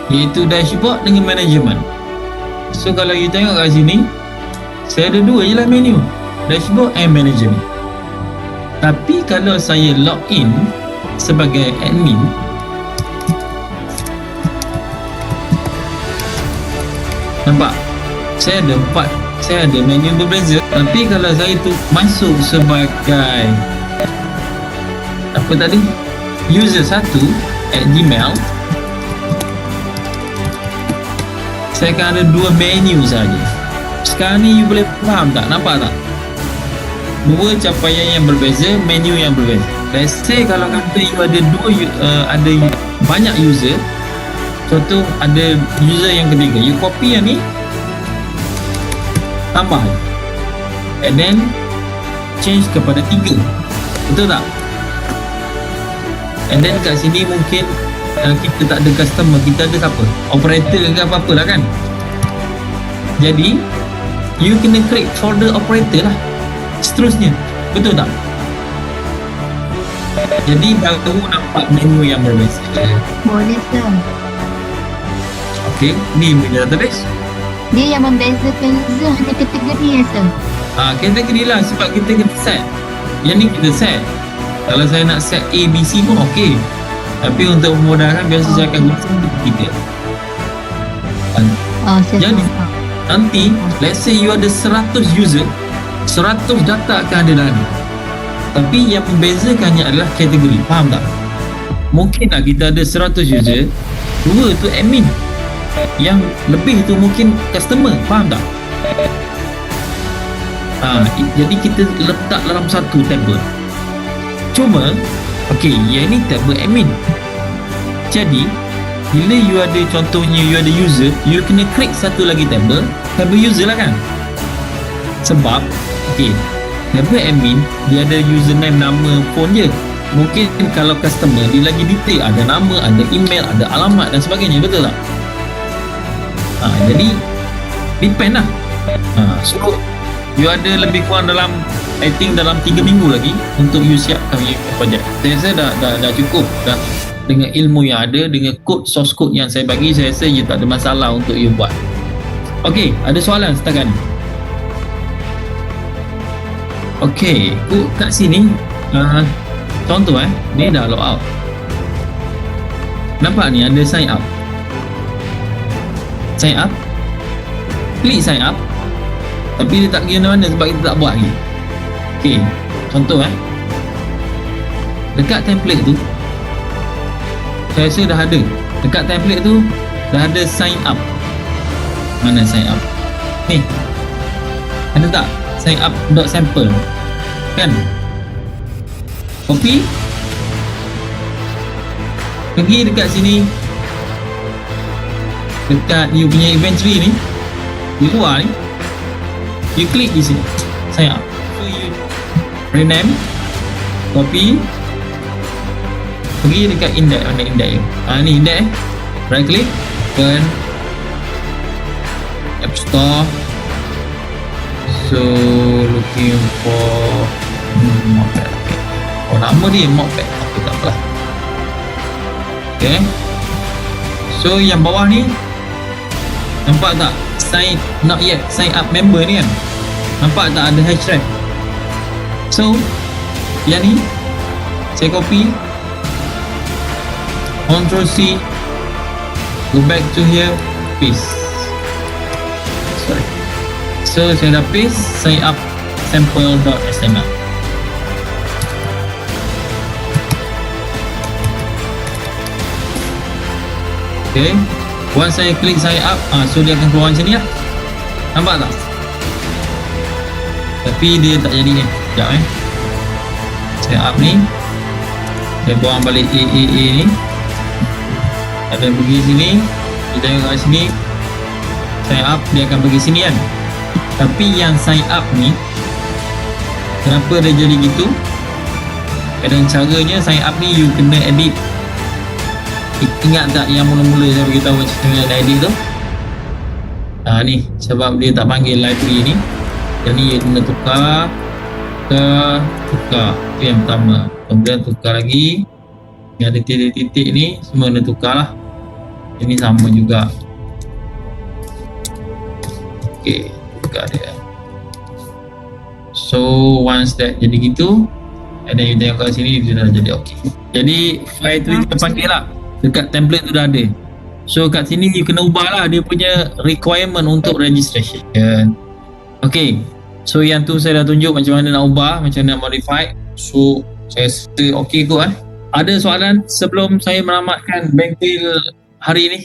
iaitu dashboard dengan management. So kalau you tengok kat sini, saya ada 2 je lah menu, dashboard and management. Tapi kalau saya login sebagai admin, nampak? Saya ada 4, saya ada menu berbeza. Tapi kalau saya tu masuk sebagai apa tadi, user 1 at gmail, saya akan ada 2 menu saja. Sekarang ni you boleh faham tak? Nampak tak? 2 capaian yang berbeza, menu yang berbeza. Let's say kalau kata you ada ada banyak user, contoh ada user yang ketiga, you copy yang ni, tambah and then change kepada 3, betul tak? And then kat sini mungkin kita tak ada customer, kita ada siapa? Operator ke apa-apa lah kan. Jadi you kena create folder operator lah seterusnya, betul tak? Jadi baru nampak menu yang berbeza. Boleh sir. Okay, ni media database. Dia yang membezakan user hanya kategori ya sir. Kategori lah, sebab kita kena set. Yang ni kita set. Kalau saya nak set A, B, C pun okey. Tapi untuk memudahkan biasa saya akan guna kita. Saya Jadi faham. nanti let's say you ada 100 user, 100 data akan ada dalam ni. Tapi yang membezakannya adalah kategori. Faham tak? Mungkin lah kita ada 100 user, 2 tu admin, yang lebih tu mungkin customer. Faham tak? Jadi kita letak dalam satu table. Cuma yang ni table admin. Jadi bila you ada, contohnya you ada user, you kena create satu lagi table user lah kan. Sebab table admin dia ada username, nama, phone je. Mungkin kalau customer dia lagi detail, ada nama, ada email, ada alamat dan sebagainya, betul tak? Jadi depend lah. So you ada lebih kurang dalam, I think dalam 3 minggu lagi untuk you siapkan projek. Saya rasa dah cukup dah. Dengan ilmu yang ada, dengan source code yang saya bagi, saya rasa you tak ada masalah untuk you buat. Okey, ada soalan setakat ni? Okey, kat sini contoh ni dah log out. Nampak ni ada sign up. Sign up, klik sign up, tapi dia tak pergi mana-mana sebab kita tak buat lagi. Okey, contoh dekat template tu saya rasa dah ada. Dekat template tu dah ada sign up. Mana sign up? Ni, ada tak? Sign up .sample kan? Copy, pergi dekat sini, dekat you punya inventory ni, di luar ni, you klik di sini sign up. So you rename, copy, pergi dekat index. Mana index you? Ni index. Right click, open App Store. So looking for Moped. Nama dia Moped. Tak apalah. Okay. So yang bawah ni, nampak tak? Not yet sign up member ni kan? Nampak tak ada href? So yang ni saya copy, Ctrl C, go back to here, paste. So saya dah paste, sign up sample.html. Okay, once saya klik sign up, so dia akan keluar macam ni lah. Nampak tak? Tapi dia tak jadi ni. Sekejap sign up ni, saya buang balik A ni. Ada pergi sini, kita tengok kat sini, sign up, dia akan pergi sini kan. Tapi yang sign up ni, kenapa dia jadi gitu? Dan caranya sign up ni you kena edit. Ingat tak yang mula-mula saya beritahu macam mana nak edit tu? Ni sebab dia tak panggil library ni. Jadi you kena tukar, itu yang pertama. Kemudian tukar lagi, yang ada titik-titik ni semua kena tukar lah. Ini sama juga. Okay, tukar dia. So once that jadi gitu, and then you tengok kat sini, dia dah jadi okay. Jadi file tu kita panggil lah, dekat template tu dah ada. So kat sini you kena ubah lah dia punya requirement untuk registration. Okay, so yang tu saya dah tunjuk macam mana nak ubah, macam mana nak modify. So saya rasa okay kot. Ada soalan sebelum saya menamatkan bengkel hari ini?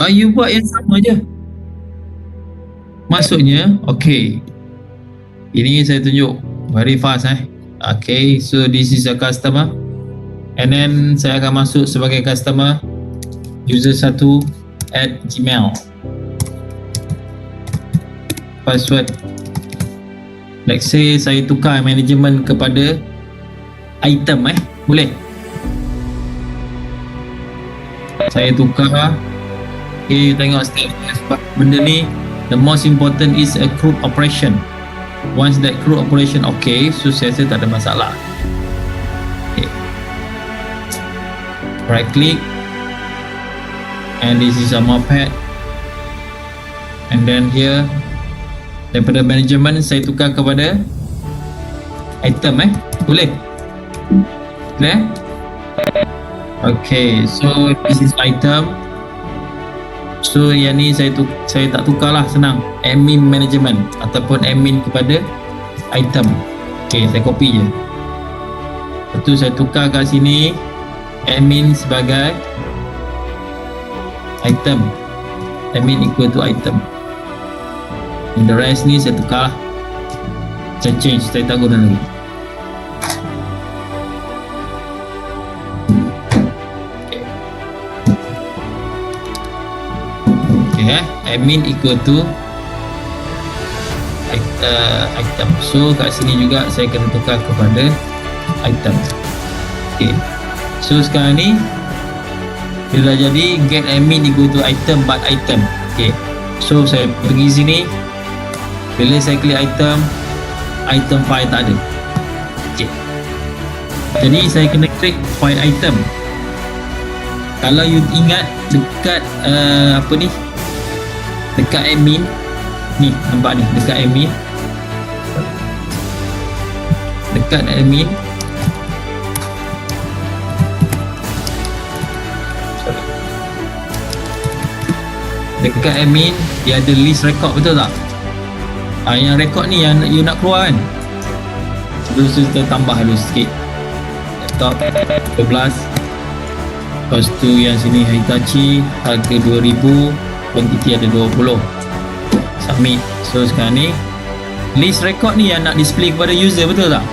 You buat yang sama je. Maksudnya, okay, ini saya tunjuk very fast Okay, so this is a customer, and then saya akan masuk sebagai customer, user 1 @gmail, password, let's say saya tukar management kepada item boleh. Saya tukar. Okay, you tengok step benda ni, the most important is a CRUD operation. Once that CRUD operation okay, so saya rasa tak ada masalah. Okay, right click, and this is a moped, and then here daripada management saya tukar kepada item boleh? Clear? Okay, so this is item. So yang ni saya tak tukar lah, senang, admin management ataupun admin kepada item. Okay, saya copy je. Lepas tu saya tukar kat sini admin sebagai item, admin equal to item, and the rest ni saya tukar lah, saya change, saya tak guna lagi. Admin equal to item. So kat sini juga saya kena tukar kepada item. Okay, so sekarang ni dia dah jadi get admin equal to item but item. Okay, so saya pergi sini, bila saya klik item file tak ada. Okay, jadi saya kena klik file item. Kalau you ingat dekat dekat admin ni, nampak ni dekat admin, dekat admin dia ada list record, betul tak? Yang record ni yang you nak keluar kan, terus kita tambah dulu sikit, laptop 12, lepas tu yang sini Hitachi harga 2000, quantity ada 20, submit. So sekarang ni list record ni yang nak display kepada user, betul tak?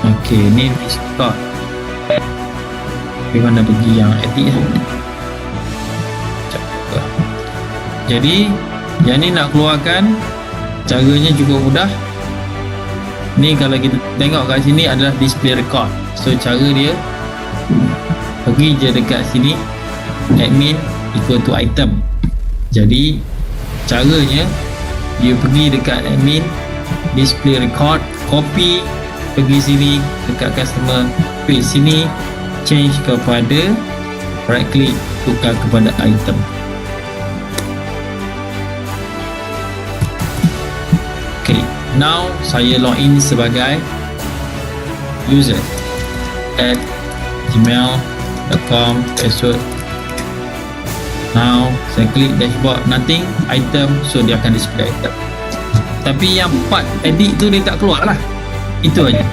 Ok, ni list record. Okay, mana pergi yang edit jadi yang ni nak keluarkan, caranya cukup mudah. Ni kalau kita tengok kat sini adalah display record. So cara dia, pergi je dekat sini admin equal to item. Jadi caranya you pergi dekat admin, display record, copy, pergi sini dekat customer, paste sini, change kepada right click, tukar kepada item. Okay, now saya login sebagai user @gmail.com, password. Now saya klik dashboard, nothing, item, so dia akan display item. Tapi yang part edit tu dia tak keluar lah, itu aja.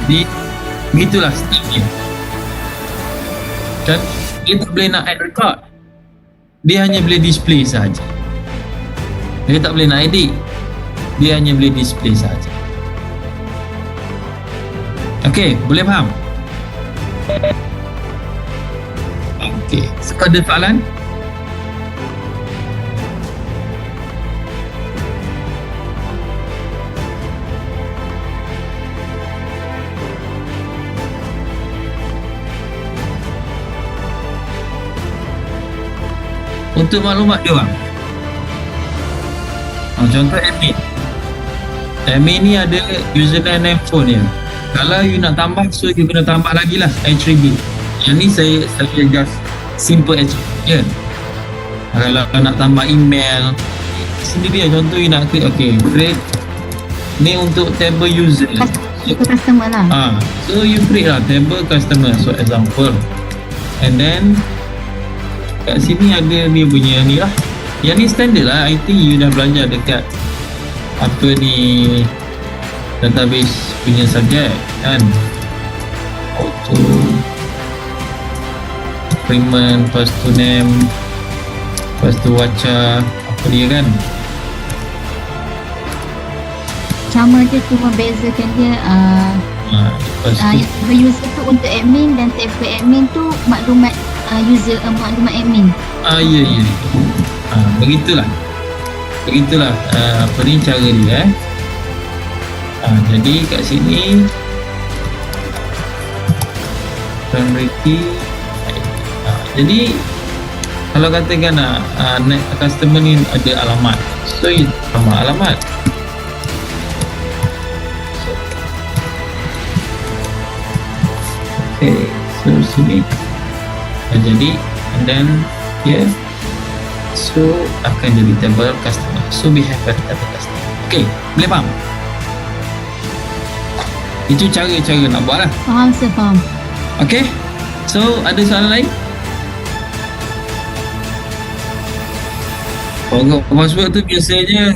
Jadi begitulah stepnya. Dan dia tak boleh nak add record, dia hanya boleh display sahaja. Dia tak boleh nak edit, dia hanya boleh display sahaja. Okay, boleh faham? Okay, so ada soalan? Untuk maklumat dia orang, contoh admin ni ada username and phone dia. Kalau you nak tambah, so you kena tambah lagi lah attribute. Yang ni saya just simple attribute je. Kalau nak tambah email sendiri, contoh you nak create, okay, create ni untuk table user, customer lah. So you create lah table customer, so example, and then kat sini ada dia punya ni lah. Yang ni standard lah, I think you dah belajar dekat apa ni, database punya subjek kan, auto increment, lepas tu name, lepas tu waca, apa dia kan. Sama je, cuma bezakan dia Lepas tu yang user tu untuk admin dan tab for admin tu maklumat user, maklumat admin. ya. Begitulah apa ni cara dia jadi kat sini primary key. Jadi kalau katakan customer ni ada alamat, so you tambah alamat. Okay, so sini jadi, and then here, so akan jadi table customer. So we have a table customer. Okay, boleh faham? Itu cara-cara nak buat lah. Faham, saya faham. Okay, so ada soalan lain? Forgot password tu biasanya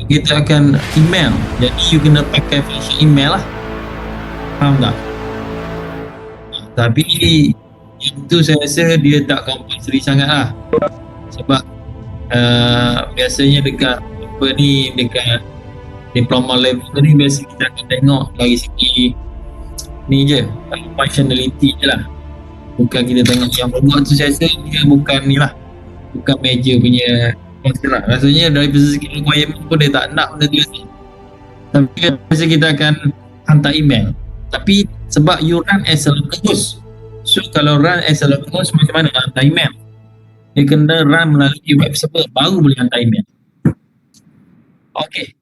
kita akan email, jadi you kena pakai function email lah. Faham tak? Tapi itu saya rasa dia tak compulsory sangat lah, sebab biasanya dekat apa ni, dekat diploma level ni biasa kita akan tengok dari segi ni je, functionality je lah, bukan kita tengok yang robot tu. Saya rasa dia bukan ni lah, bukan major punya concern lah. Rasanya dari segi requirement pun dia tak nak benda tu lagi. Tapi biasa kita akan hantar email, tapi sebab you run as a local host, so kalau run as a local host macam mana nak hantar email? Dia kena run melalui web server baru boleh hantar email. Okay,